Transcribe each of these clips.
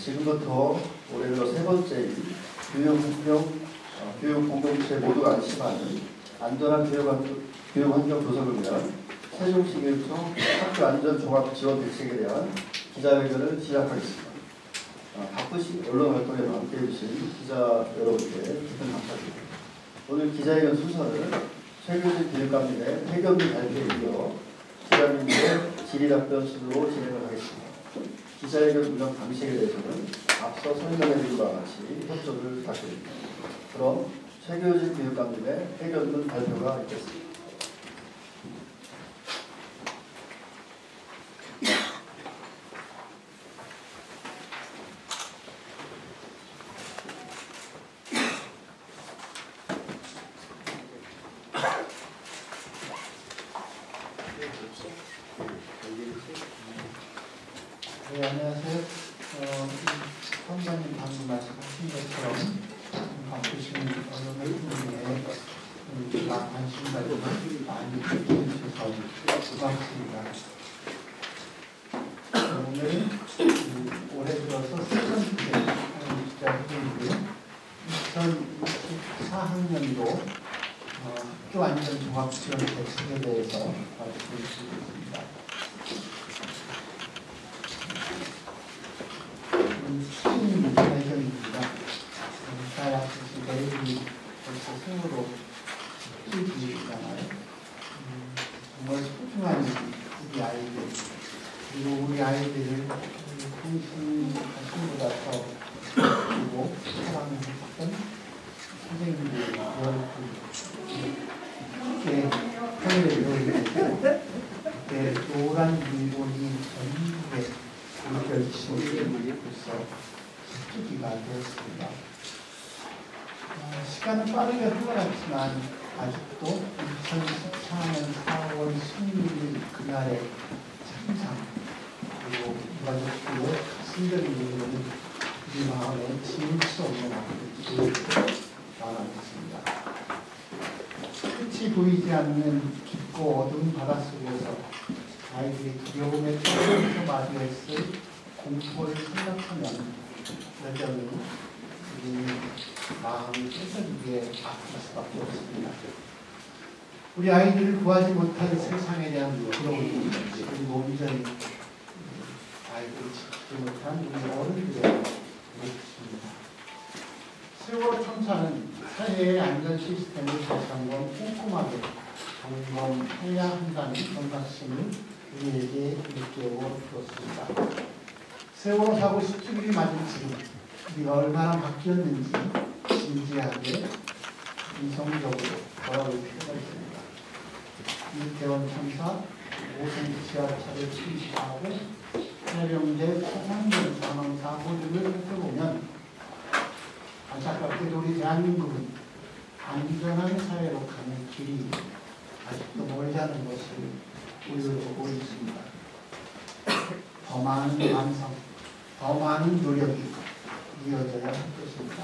지금부터 올해로 세 번째 교육 공동체 모두가 안심하는 안전한 교육 환경 조성을 위한 세종시교육청 학교 안전 종합 지원 대책에 대한 기자회견을 시작하겠습니다. 바쁘신 언론 활동에 함께해 주신 기자 여러분께 깊은 감사드립니다. 오늘 기자회견 순서는 최규직 교육감님의 회견 발표에 이어 기자님들의 질의답변 순으로 진행을 하겠습니다. 기자회견 운영 방식에 대해서는 앞서 설명해드린 바와 같이 협조를 부탁드립니다. 그럼 최규직 교육감님의 회견문 발표가 있겠습니다. 네, 안녕하세요. 선관님 방금 말씀하신 것처럼 바쁘신 언론을 통해 관심과 많이 해주셔서 고맙습니다. 오늘 올해 들어서 세 번째 기자회견이고요. 2024학년도 학교 안전 종합 지원 대책에 대해서 말씀드리겠습니다. 수능 발견입니다. 대학교에서 내일이 벌써 생으로 7주잖아요. 정말 소중한 우리 아이들, 그리고 우리 아이들을 당신 자신보다 더 그리고 사랑했던 선생님들, 여러분께 하늘을 놓이고 노란 일본이 전국에 결심이 벌써 10주기가 되었습니다. 시간은 빠르게 흘러갔지만 아직도 2014년 4월 16일 그날의 참상 그리고 유가족들의 가슴적인 일은 우리 마음에 지울 수 없는 아픔이 남아있습니다. 끝이 보이지 않는 깊고 어두운 바닷속에서 아이들이 두려움에 떨면서 맞이했을 공포를 생각하면 여전히 우리 마음이 찢어지게 아플 수밖에 없습니다. 우리 아이들을 구하지 못한 세상에 대한 부러움, 그리고 온전히 아이들을 지키지 못한 우리 어른들의 몫입니다. 세월호 참사는 사회의 안전 시스템을 다시 한번 꼼꼼하게 점검해야 한다는 경각심을 우리에게 일깨워 주었습니다. 세월호 사고 10주기를 맞은 지금 우리가 얼마나 바뀌었는지 진지하게 이성적으로 돌아볼 필요가 있습니다. 이태원 참사, 오송 지하철을 침수하고 해병대 초상전 사망 사고들을 살펴보면 안타깝게도 우리 대한민국은 안전한 사회로 가는 길이 아직도 멀다는 것을 우리로 보고 있습니다. 더 많은 완성, 더 많은 노력이 이어져야 할 것입니다.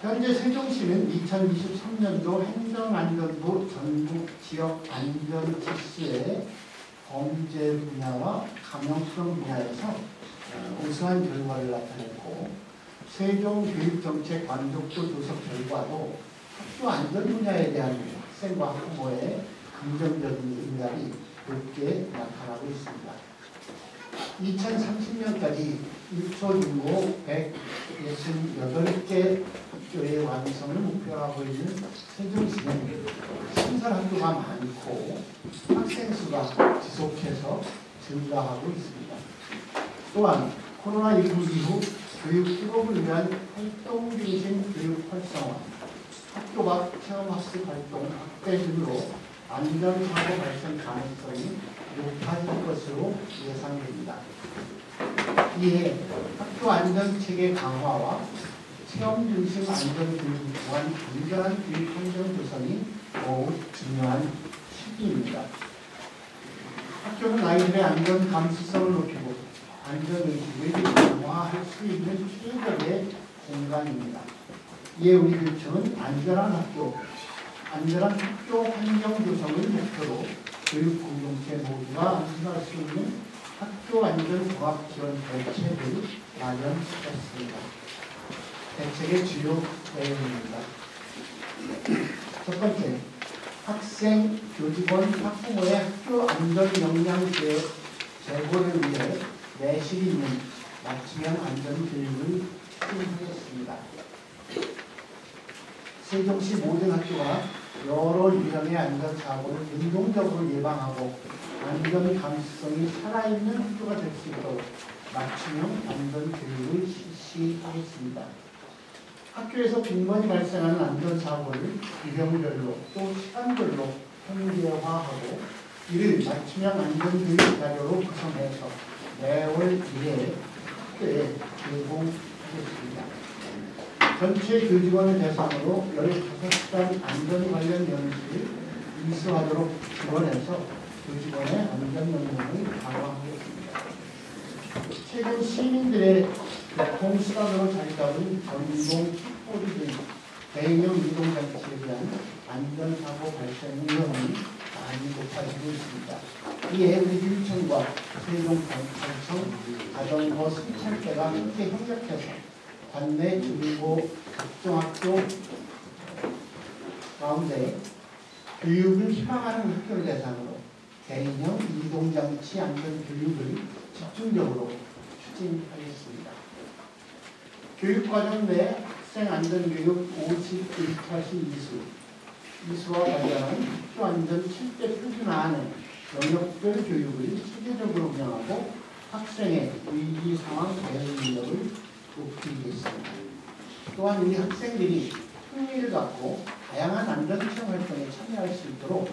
현재 세종시는 2023년도 행정안전부 전국 지역 안전지수의 범죄 분야와 감염성 분야에서 우수한 결과를 나타냈고 세종교육정책 완독도 조사 결과도 학교 안전 분야에 대한 학생과 학부모의 긍정적인 인간이 높게 나타나고 있습니다. 2030년까지 1초 인구 168개 학교의 완성을 목표로 하고 있는 세종시는 신설학교가 많고 학생 수가 지속해서 증가하고 있습니다. 또한 코로나19 이후 교육 협업을 위한 활동 중심 교육 활성화, 학교 밖 체험학습 활동 확대 등으로 안전사고 발생 가능성이 높아질 것으로 예상됩니다. 이에 학교 안전체계 강화와 체험 중심 안전교육을 위한 안전한 교육 환경 조성이 더욱 중요한 시기입니다. 학교는 아이들의 안전 감수성을 높이고 안전의식을 강화할 수 있는 최적의 공간입니다. 이에 우리 교육청은 안전한 학교 환경 조성을 목표로 교육 공동체 모두가 안심할 수 있는 학교 안전 종합 지원 대책을 마련했습니다. 대책의 주요 내용입니다. 첫 번째, 학생, 교직원, 학부모의 학교 안전 역량 제고를 위해 내실 있는 맞춤형 안전 교육을 추진하겠습니다. 세종시 모든 학교가 여러 유형의 안전 사고를 능동적으로 예방하고 안전 감수성이 살아있는 학교가 될 수 있도록 맞춤형 안전 교육을 실시하겠습니다. 학교에서 빈번히 발생하는 안전 사고를 유형별로 또 시간별로 통계화하고 이를 맞춤형 안전 교육 자료로 구성해서 매월 1회 학교에 제공하겠습니다. 전체 교직원을 대상으로 15시간 안전 관련 연수를 이수하도록 지원해서 교직원의 안전 역량을 강화하겠습니다. 최근 시민들의 교통수단으로 자리 잡은 전동 킥보드 등 대형 이동장치에 대한 안전사고 발생 위험이 많이 높아지고 있습니다. 이에 우리 교육청과 세종경찰청, 자전거 승찰대가 함께 협력해서 관내 중고 각종 학교 가운데 교육을 희망하는 학교를 대상으로 대형 이동장치 안전 교육을 집중적으로 추진하겠습니다. 교육과정 내 학생 안전교육 51타시 이수와 관련한 학교 안전 7대 표준화안의 영역별 교육을 체계적으로 운영하고 학생의 위기 상황 대응 능력을 높이겠습니다. 또한 우리 학생들이 흥미를 갖고 다양한 안전체험 활동에 참여할 수 있도록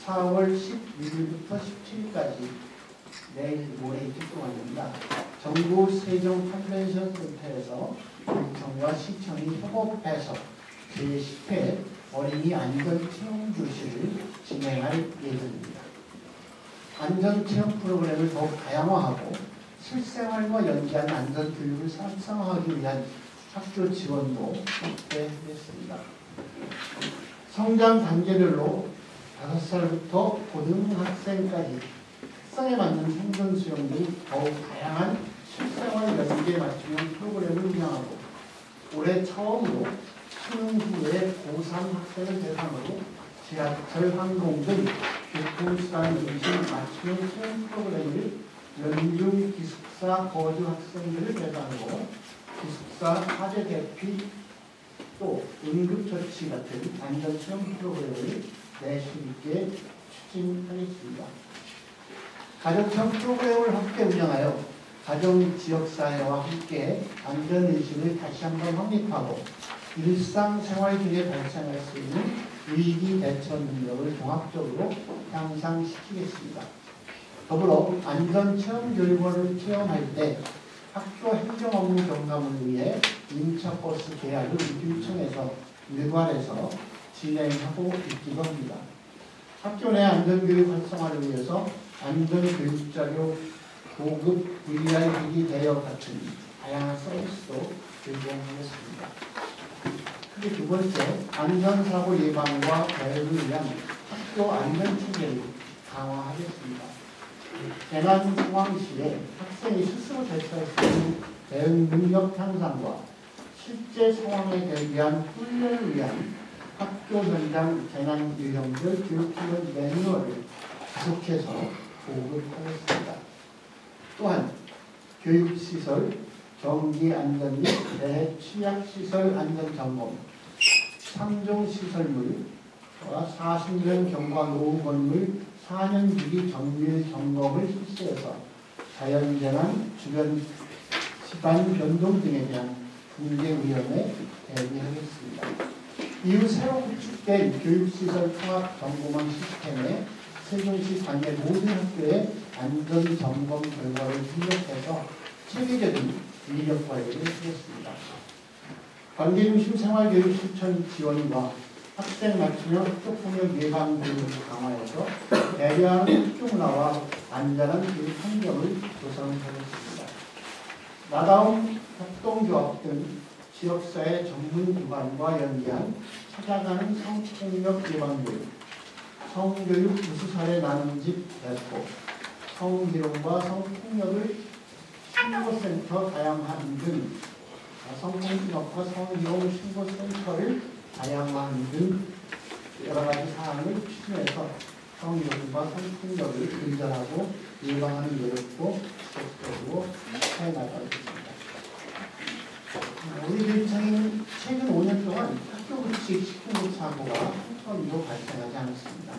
4월 16일부터 17일까지 내일 모레 이틀 동안입니다. 전국 세종 컨벤션 센터에서 교육청과 시청이 협업해서 제10회 어린이 안전체험 교실을 진행할 예정입니다. 안전체험 프로그램을 더욱 다양화하고 실생활과 연계한 안전교육을 활성화하기 위한 학교 지원도 확대했습니다. 성장 단계별로 5살부터 고등학생까지 특성에 맞는 생존 수영 등 더욱 다양한 실생활 연계 맞춤형 프로그램을 운영하고 올해 처음으로 수능 후에 고3 학생을 대상으로 지하철, 항공 등 교통수단 중심 맞춤형 체험 프로그램을 연중 기숙사 거주 학생들을 대상으로 기숙사 화재 대피 또 응급처치 같은 안전체험 프로그램을 내실 있게 추진하겠습니다. 가족체험 프로그램을 함께 운영하여 가정 지역사회와 함께 안전의식을 다시 한번 확립하고 일상생활 중에 발생할 수 있는 위기 대처 능력을 종합적으로 향상시키겠습니다. 더불어 안전체험 교육원을 체험할 때 학교 행정업무 경감을 위해 임차버스 계약을 교육청에서 일괄해서 진행하고 있기도 합니다. 학교 내 안전교육 활성화를 위해서 안전교육자료 보급, VR기기 대여 같은 다양한 서비스도 제공하겠습니다. 그리고 두 번째, 안전사고 예방과 대응을 위한 학교 안전체계를 강화하겠습니다. 재난 상황 시에 학생이 스스로 대처할 수 있는 대응 능력 향상과 실제 상황에 대비한 훈련을 위한 학교 현장 재난 유형별 교육훈련 매뉴얼을 계속해서 보급하겠습니다. 또한 교육시설, 전기안전 및 대취약시설 안전점검, 3종 시설물과 40년 경과 노후 건물 4년 주기 정밀 점검을 실시해서 자연재난, 주변 집안 변동 등에 대한 붕괴 위험에 대비하겠습니다. 이후 새로 구축된 교육시설 통합 정보망 시스템에 세종시 관내 모든 학교의 안전점검 결과를 입력해서 체계적인 인력 관리를 하겠습니다. 관계중심 생활교육 실천 지원과 학생 맞춤형 학교폭력 예방 교육을 강화해서 배려하는 학교 문화와 안전한 교육 환경을 조성하겠습니다. 나다움 협동조합 등 지역사회 전문기관과 연계한 찾아가는 성폭력 예방교육, 성교육 우수사례 나눔집 배포, 성희롱과 성폭력을 신고센터 다양한 등 성폭력과 성희롱 신고센터를 다양한 등 여러 가지 사항을 추진해서 성희롱과 성폭력을 근절하고 예방하는 노력도 지속적으로 해나가겠습니다. 우리 교육청은 최근 5년 동안 학교 급식 식중독 사고가 한 건도 발생하지 않았습니다.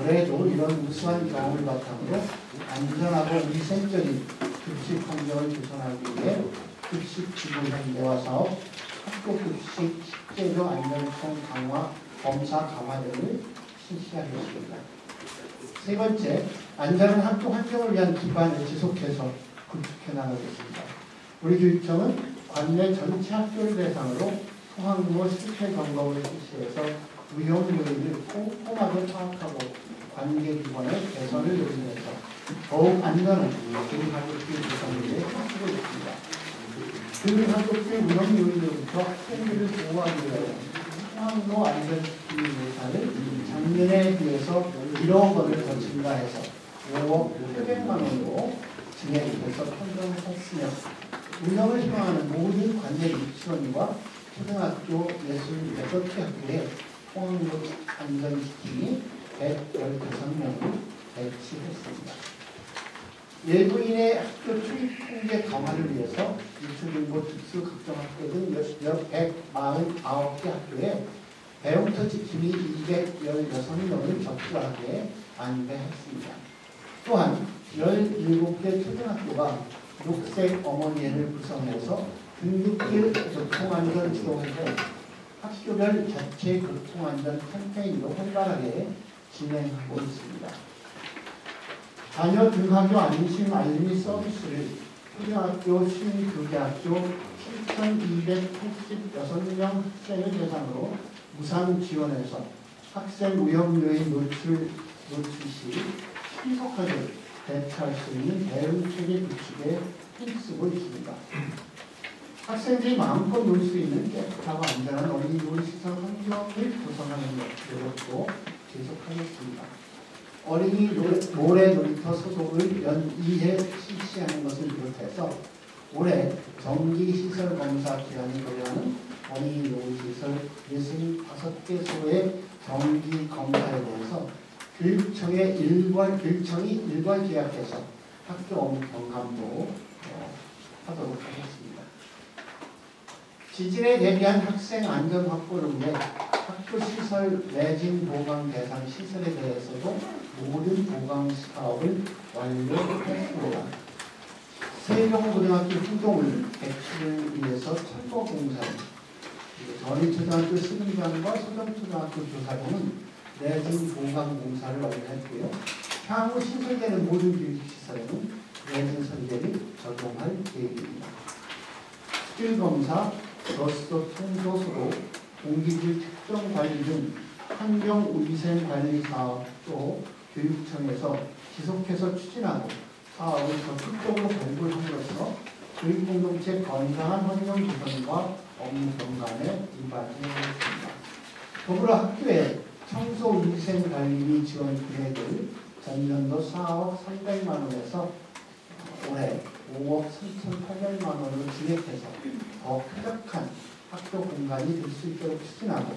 올해도 이런 우수한 경험을 바탕으로 안전하고 위생적인 급식 환경을 조성하기 위해 급식 지구 현대화 사업, 학교 급식 식재료 안전성 강화, 검사 강화 등을 실시하겠습니다. 세 번째, 안전한 학교 환경을 위한 기반을 지속해서 구축해 나가겠습니다. 우리 교육청은 관내 전체 학교를 대상으로 소규모 실태 점검을 실시해서 위험 요인을 꼼꼼하게 파악하고 관계기관의 개선을 요구해서 더욱 안전한 교육학급지 구성을 위해 하고 있습니다. 교육학급지 위험 요인으로부터 학생들을 보호하기 위하여 소규모 안전시키기 예산을 작년에 비해서 1억 원을 더 증가해서 5억 800만 원으로 증액해서 편성했으며 운영을 희망하는 모든 관내 유치원과 초등학교 66개 학교에 통학로 안전시키기 115명을 배치했습니다. 외부인의 학교 출입 통제 강화를 위해서 유초중고 특수 각종학교 등 약 149개 학교에 배움터 지킴이 216명을 적절하게 안배했습니다. 또한 17개 초등학교가 녹색 어머니를 구성해서 등급별 교통안전 지도회를 학교별 자체 교통안전 캠페인도 활발하게 진행하고 있습니다. 자녀 등하교 안심 알림이 서비스를 초등학교 52개 학교 7,286명 학생을 대상으로 무상 지원해서 학생 위험 요인 노출 시 신속하게 대처할 수 있는 대응 체계 구축에 힘쓰고 있습니다. 학생들이 마음껏 놀 수 있는 깨끗하고 안전한 어린이 놀이시설 환경을 구성하는 노력도 계속하겠습니다. 어린이 모래 놀이터 소속을 연이에 실시하는 것을 비롯해서 올해 정기시설 검사 기간이 걸려하는 어린이 놀이시설 65개소의 정기 검사에 대해서 교육청이 일괄 계약해서 학교 경감도 하도록 하겠습니다. 지진에 대비한 학생 안전 확보를 위해 학교 시설 내진 보강 대상 시설에 대해서도 모든 보강 사업을 완료했습니다. 세종고등학교 후동을 배치를 위해서 철거 공사를, 전인초등학교 수능관과 소정초등학교 교사동은 내진 보강 공사를 완료했고요. 향후 신설되는 모든 교육시설에는 내진 설계를 적용할 계획입니다. 수질검사, 저수도 청소소로 공기질 측정 관리 등 환경위생 관리 사업도 교육청에서 지속해서 추진하고 사업을 적극적으로 발굴함으로써 교육공동체 건강한 환경 조성과 업무 경감에 이바지하겠습니다. 더불어 학교에 청소위생관리 지원 금액을 전년도 4억 300만 원에서 올해 5억 3,800만 원으로 증액해서 더 쾌적한 학교 공간이 될 수 있도록 추진하고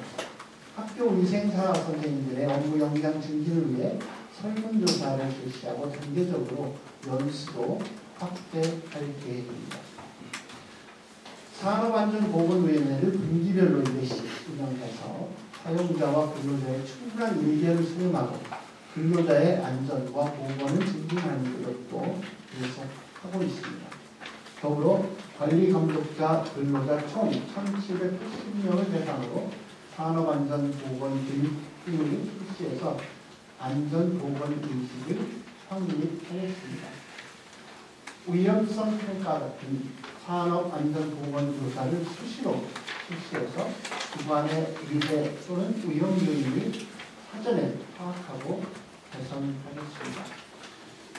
학교 위생사 선생님들의 업무 역량 증진을 위해 설문조사를 실시하고 단계적으로 연수도 확대할 계획입니다. 산업안전보건위원회를 분기별로 1회씩 운영해서 사용자와 근로자의 충분한 의견을 수렴하고 근로자의 안전과 보건을 증진하는 노력도 계속하고 있습니다. 더불어 관리감독자 근로자 총 1,780명을 대상으로 산업안전보건 교육을 실시해서 안전보건의식을 확립하였습니다. 위험성 평가 같은 산업안전보건조사를 수시로 실시해서 기관의 위해 또는 위험 요인을 사전에 파악하고 개선하겠습니다.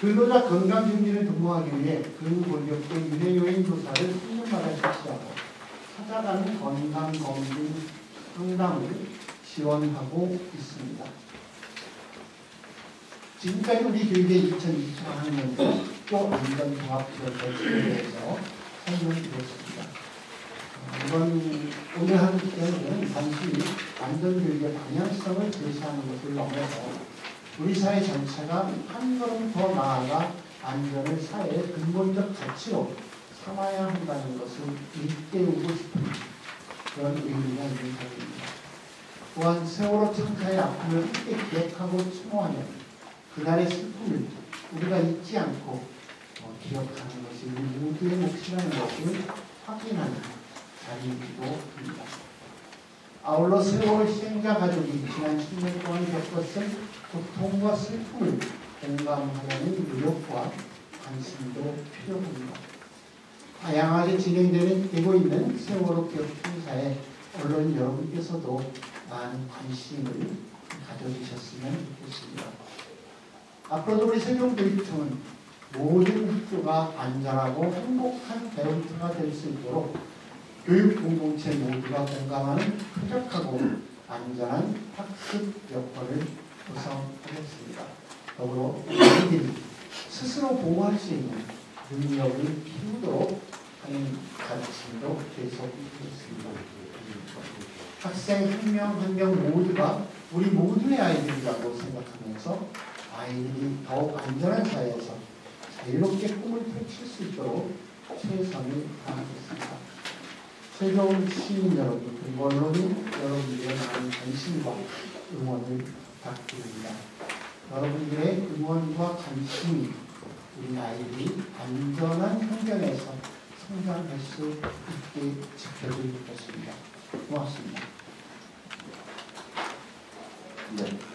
근로자 건강증진을 도모하기 위해 근골격계 유해요인 조사를 3년마다 실시하고 찾아가는 건강검진 상담을 지원하고 있습니다. 지금까지 우리 교육의 2024학년도 또 안전종합지원 대책에 대해서 설명을 드렸습니다. 오늘 하는 때는 단순히 안전교육의 방향성을 제시하는 것을 넘어서 우리 사회 전체가 한 걸음 더 나아가 안전을 사회의 근본적 가치로 삼아야 한다는 것을 일깨우고 싶은 그런 의미가 있는 사회입니다. 또한 세월호 참사의 아픔을 함께 기억하고 추모하며 그날의 슬픔을 우리가 잊지 않고 기억하는 것이 우리 모두의 몫이라는 것을 확인하는 자리이기도 합니다. 아울러 세월호 희생자 가족이 지난 10년 동안 겪었을 고통과 슬픔을 공감하려는 노력과 관심도 필요합니다. 다양하게 진행되고 있는 세월호 기억 행사에 언론 여러분께서도 많은 관심을 가져주셨으면 좋겠습니다. 앞으로도 우리 세종교육청은 모든 학교가 안전하고 행복한 배움터가 될 수 있도록 교육 공동체 모두가 공감하는 쾌적하고 안전한 학습 여건을 구성하겠습니다. 더불어 아이들이 스스로 보호할 수 있는 능력을 키우도록 하는 가르침도 계속하겠습니다. 학생 한 명 한 명 모두가 우리 모두의 아이들이라고 생각하면서 아이들이 더욱 안전한 사회에서 자유롭게 꿈을 펼칠 수 있도록 최선을 다하겠습니다. 세종 시민 여러분, 그리고 언론인 여러분들의 많은 관심과 응원을 부탁드립니다. 여러분들의 응원과 관심이 우리 아이들이 안전한 환경에서 성장할 수 있게 지켜줄 것입니다. 고맙습니다. 네.